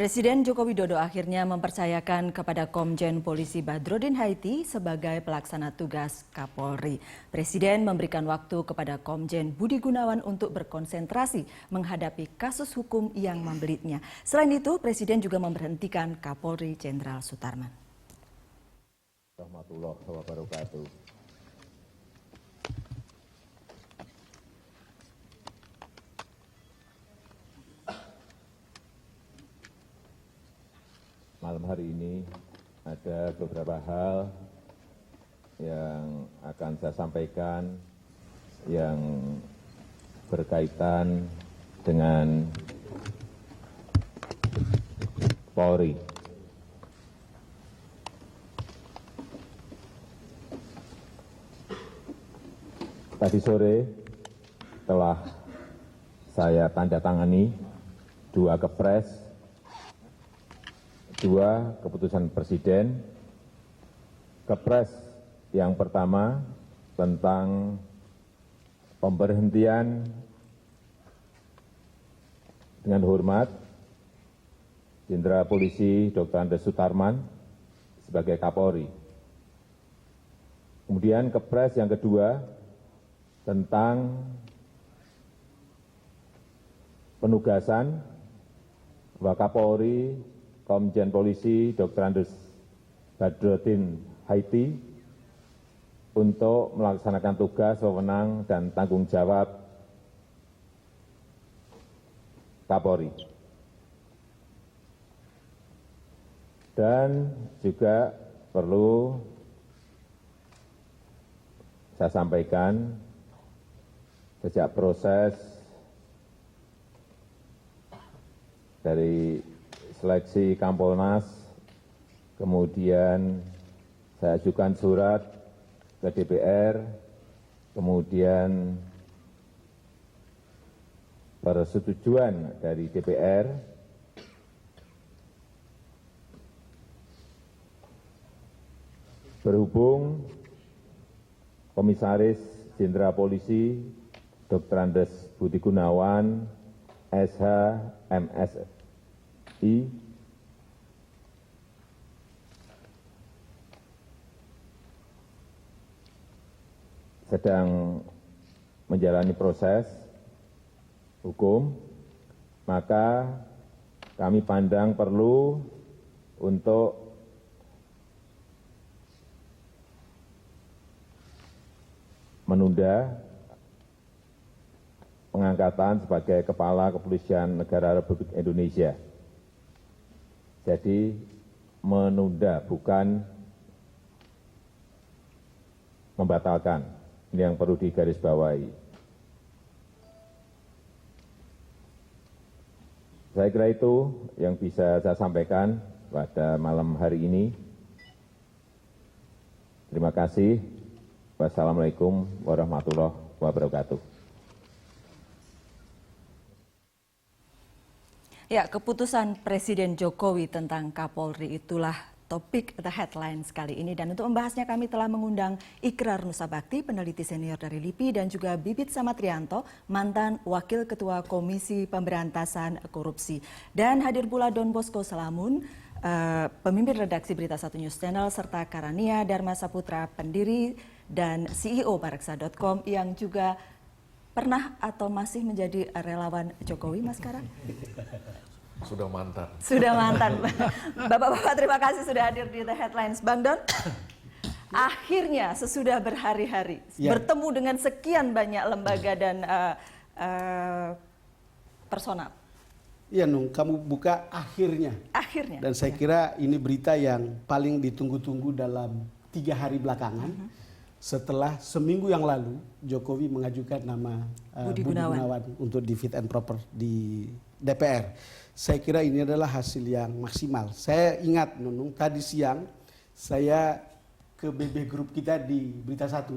Presiden Joko Widodo akhirnya mempercayakan kepada Komjen Polisi Badrodin Haiti sebagai pelaksana tugas Kapolri. Presiden memberikan waktu kepada Komjen Budi Gunawan untuk berkonsentrasi menghadapi kasus hukum yang membelitnya. Selain itu, Presiden juga memberhentikan Kapolri Jenderal Sutarman. Warahmatullahi wabarakatuh. Malam hari ini ada beberapa hal yang akan saya sampaikan yang berkaitan dengan Polri. Tadi sore telah saya tanda tangani 2 kepres, 2 keputusan Presiden. Kepres yang pertama tentang pemberhentian dengan hormat Jenderal Polisi Dr. Andes Sutarman sebagai Kapolri. Kemudian kepres yang kedua tentang penugasan Wakapolri Komjen Polisi Dr. Andes Badrodin Haiti untuk melaksanakan tugas, wewenang, dan tanggung jawab Kapolri. Dan juga perlu saya sampaikan sejak proses dari seleksi Kompolnas, kemudian saya ajukan surat ke DPR, kemudian persetujuan dari DPR, berhubung Komisaris Jenderal Polisi Dr. Andes Budi Gunawan, SH, MSI, sedang menjalani proses hukum, maka kami pandang perlu untuk menunda pengangkatan sebagai Kepala Kepolisian Negara Republik Indonesia. Jadi menunda, bukan membatalkan. Ini yang perlu digarisbawahi. Saya kira itu yang bisa saya sampaikan pada malam hari ini. Terima kasih. Wassalamualaikum warahmatullahi wabarakatuh. Ya, keputusan Presiden Jokowi tentang Kapolri itulah topik The Headlines kali ini. Dan untuk membahasnya kami telah mengundang Ikrar Nusabakti, peneliti senior dari LIPI, dan juga Bibit Samatrianto, mantan Wakil Ketua Komisi Pemberantasan Korupsi. Dan hadir pula Don Bosco Salamun, pemimpin redaksi Berita 1 News Channel, serta Karania Dharma Saputra, pendiri dan CEO Bareksa.com yang juga pernah atau masih menjadi relawan Jokowi, Mas Kara? Sudah mantan. Sudah mantan. Bapak-bapak terima kasih sudah hadir di The Headlines. Bang Don, akhirnya sesudah berhari-hari bertemu dengan sekian banyak lembaga dan personal. Iya Nung, kamu buka akhirnya. Akhirnya. Dan saya kira ini berita yang paling ditunggu-tunggu dalam 3 hari belakangan. Setelah seminggu yang lalu Jokowi mengajukan nama Budi Gunawan untuk di fit and proper di DPR. Saya kira ini adalah hasil yang maksimal. Saya ingat Nunung, tadi siang saya ke BB Group kita di Berita 1.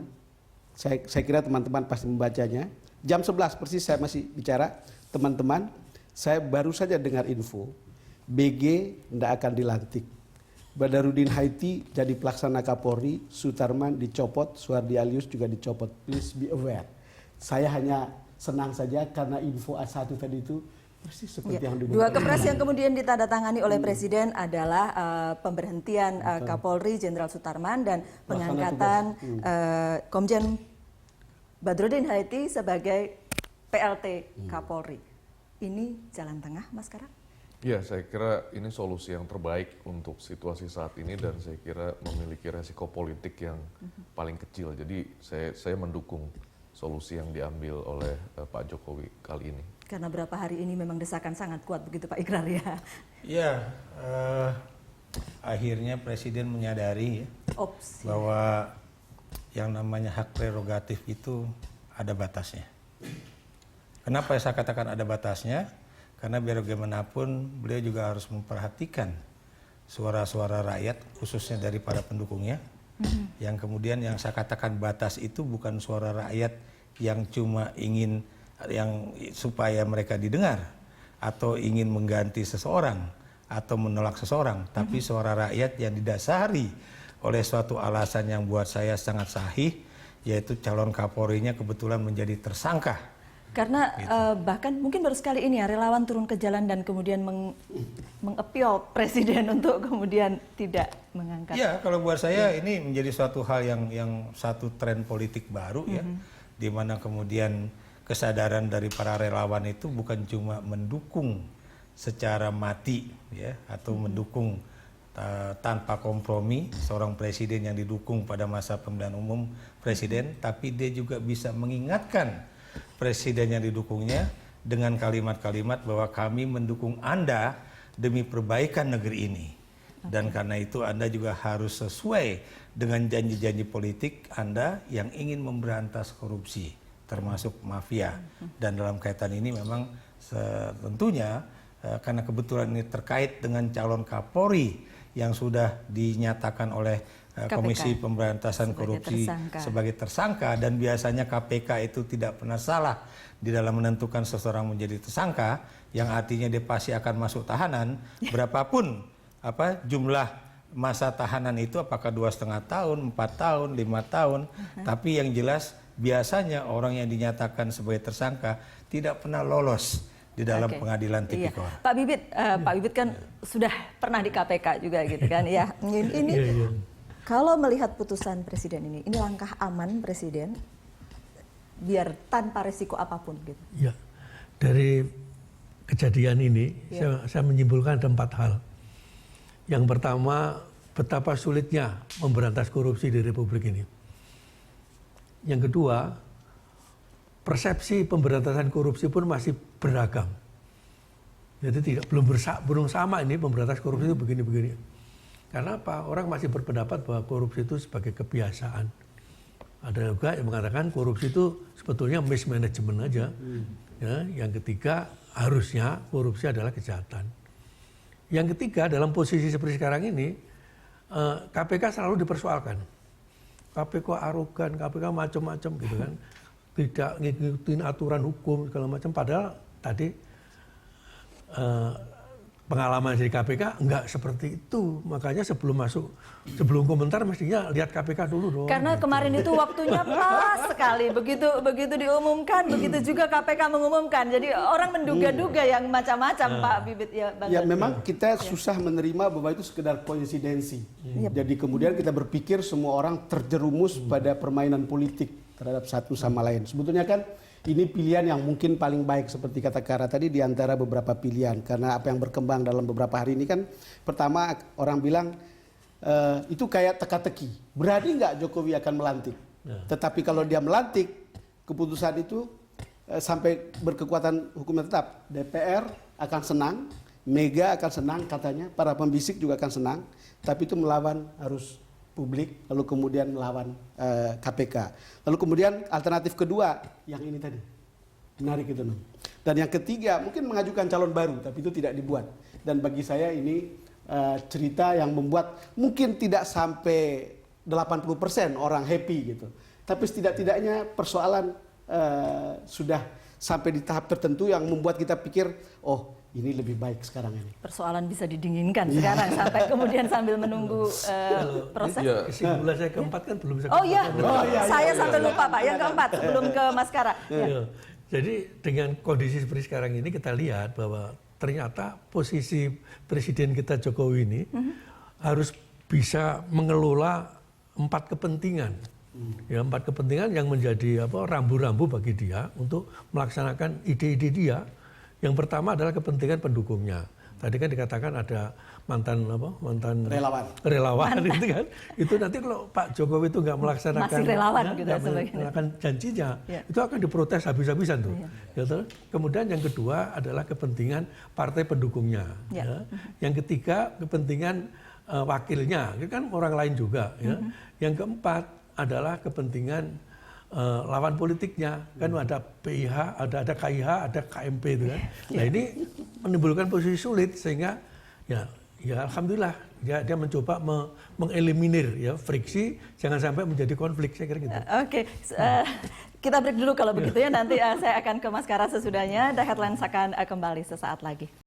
Saya kira teman-teman pasti membacanya. Jam 11 persis saya masih bicara, teman-teman, saya baru saja dengar info BG tidak akan dilantik. Badrodin Haiti jadi pelaksana Kapolri, Sutarman dicopot, Suhardi Alyus juga dicopot. Please be aware. Saya hanya senang saja karena info A1 tadi itu Persis seperti Ya. yang Dua kepres yang kemudian ditandatangani oleh Presiden adalah pemberhentian Kapolri Jenderal Sutarman dan pengangkatan Komjen Badrodin Haiti sebagai PLT Kapolri. Ini jalan tengah, Mas Kara? Ya, saya kira ini solusi yang terbaik untuk situasi saat ini dan saya kira memiliki resiko politik yang paling kecil. Jadi saya mendukung solusi yang diambil oleh Pak Jokowi kali ini. Karena berapa hari ini memang desakan sangat kuat begitu Pak Ikrar ya? Ya, akhirnya Presiden menyadari bahwa yang namanya hak prerogatif itu ada batasnya. Kenapa saya katakan ada batasnya? Karena biar bagaimanapun beliau juga harus memperhatikan suara-suara rakyat, khususnya dari para pendukungnya. Yang kemudian yang saya katakan batas itu bukan suara rakyat yang cuma ingin yang supaya mereka didengar atau ingin mengganti seseorang atau menolak seseorang, tapi suara rakyat yang didasari oleh suatu alasan yang buat saya sangat sahih, yaitu calon Kapolrinya kebetulan menjadi tersangka. Karena bahkan mungkin baru sekali ini ya relawan turun ke jalan dan kemudian mengappeal Presiden untuk kemudian tidak mengangkat. Ya, kalau buat saya ini menjadi suatu hal yang satu tren politik baru ya, di mana kemudian kesadaran dari para relawan itu bukan cuma mendukung secara mati ya atau mendukung tanpa kompromi seorang presiden yang didukung pada masa pemilihan umum presiden, tapi dia juga bisa mengingatkan presiden yang didukungnya dengan kalimat-kalimat bahwa kami mendukung Anda demi perbaikan negeri ini. Dan karena itu Anda juga harus sesuai dengan janji-janji politik Anda yang ingin memberantas korupsi, termasuk mafia. Dan dalam kaitan ini memang tentunya karena kebetulan ini terkait dengan calon Kapolri yang sudah dinyatakan oleh Komisi Pemberantasan Korupsi sebagai tersangka, dan biasanya KPK itu tidak pernah salah di dalam menentukan seseorang menjadi tersangka, yang artinya dia pasti akan masuk tahanan berapapun jumlah masa tahanan itu, apakah 2,5 tahun, 4 tahun, 5 tahun, tapi yang jelas biasanya orang yang dinyatakan sebagai tersangka tidak pernah lolos di dalam pengadilan tipikor. Iya. Pak Bibit kan sudah pernah di KPK juga gitu kan ya. Ini kalau melihat putusan Presiden ini langkah aman Presiden biar tanpa risiko apapun gitu. Ya, dari kejadian ini saya menyimpulkan ada 4 hal. Yang pertama, betapa sulitnya memberantas korupsi di Republik ini. Yang kedua, persepsi pemberantasan korupsi pun masih beragam. Jadi belum sama ini pemberantasan korupsi itu begini-begini. Karena apa? Orang masih berpendapat bahwa korupsi itu sebagai kebiasaan. Ada juga yang mengatakan korupsi itu sebetulnya mismanagement aja. Ya, yang ketiga, harusnya korupsi adalah kejahatan. Yang ketiga, dalam posisi seperti sekarang ini, KPK selalu dipersoalkan. KPK arogan, KPK macam-macam gitu kan. Tidak ngikutin aturan hukum segala macam. Padahal tadi pengalaman dari KPK enggak seperti itu. Makanya sebelum komentar mestinya lihat KPK dulu dong. Karena kemarin itu waktunya pas sekali. Begitu diumumkan, begitu juga KPK mengumumkan. Jadi orang menduga-duga yang macam-macam Pak Bibit ya Bang. Ya memang kita susah menerima bahwa itu sekedar koinsidensi. Jadi kemudian kita berpikir semua orang terjerumus pada permainan politik terhadap satu sama lain. Sebetulnya kan ini pilihan yang mungkin paling baik seperti kata Kara tadi di antara beberapa pilihan. Karena apa yang berkembang dalam beberapa hari ini kan, pertama orang bilang itu kayak teka-teki. Berani nggak Jokowi akan melantik? Tetapi kalau dia melantik, keputusan itu sampai berkekuatan hukumnya tetap. DPR akan senang, Mega akan senang katanya, para pembisik juga akan senang. Tapi itu melawan arus publik, lalu kemudian melawan KPK. Lalu kemudian alternatif kedua, yang ini tadi, menarik itu. Dan yang ketiga, mungkin mengajukan calon baru, tapi itu tidak dibuat. Dan bagi saya ini cerita yang membuat mungkin tidak sampai 80% orang happy gitu. Tapi setidak-tidaknya persoalan sudah sampai di tahap tertentu yang membuat kita pikir, oh ini lebih baik sekarang ini. Persoalan bisa didinginkan sekarang sampai kemudian sambil menunggu proses. Kesimpulan saya keempat kan belum bisa. Oh iya, saya sampai lupa Pak. Yang keempat sebelum ke Mas Kara. Ya. Jadi dengan kondisi seperti sekarang ini kita lihat bahwa ternyata posisi Presiden kita Jokowi ini harus bisa mengelola 4 kepentingan. Ya, 4 kepentingan yang menjadi rambu-rambu bagi dia untuk melaksanakan ide-ide dia. Yang pertama adalah kepentingan pendukungnya. Tadi kan dikatakan ada mantan relawan itu kan. Itu nanti kalau Pak Jokowi itu nggak melaksanakan masih relawan gitu melaksanakan janjinya, itu akan diprotes habis-habisan tuh. Ya, kemudian yang kedua adalah kepentingan partai pendukungnya. Ya. Yang ketiga kepentingan wakilnya, itu kan orang lain juga. Ya. Yang keempat adalah kepentingan lawan politiknya, kan ada PIH, ada KIH, ada KMP itu kan. Nah ini menimbulkan posisi sulit sehingga ya alhamdulillah dia mencoba mengeliminir ya friksi, jangan sampai menjadi konflik, saya kira gitu. Oke, kita break dulu kalau begitu ya, nanti saya akan ke Mas Kara sesudahnya. The Headlines akan kembali sesaat lagi.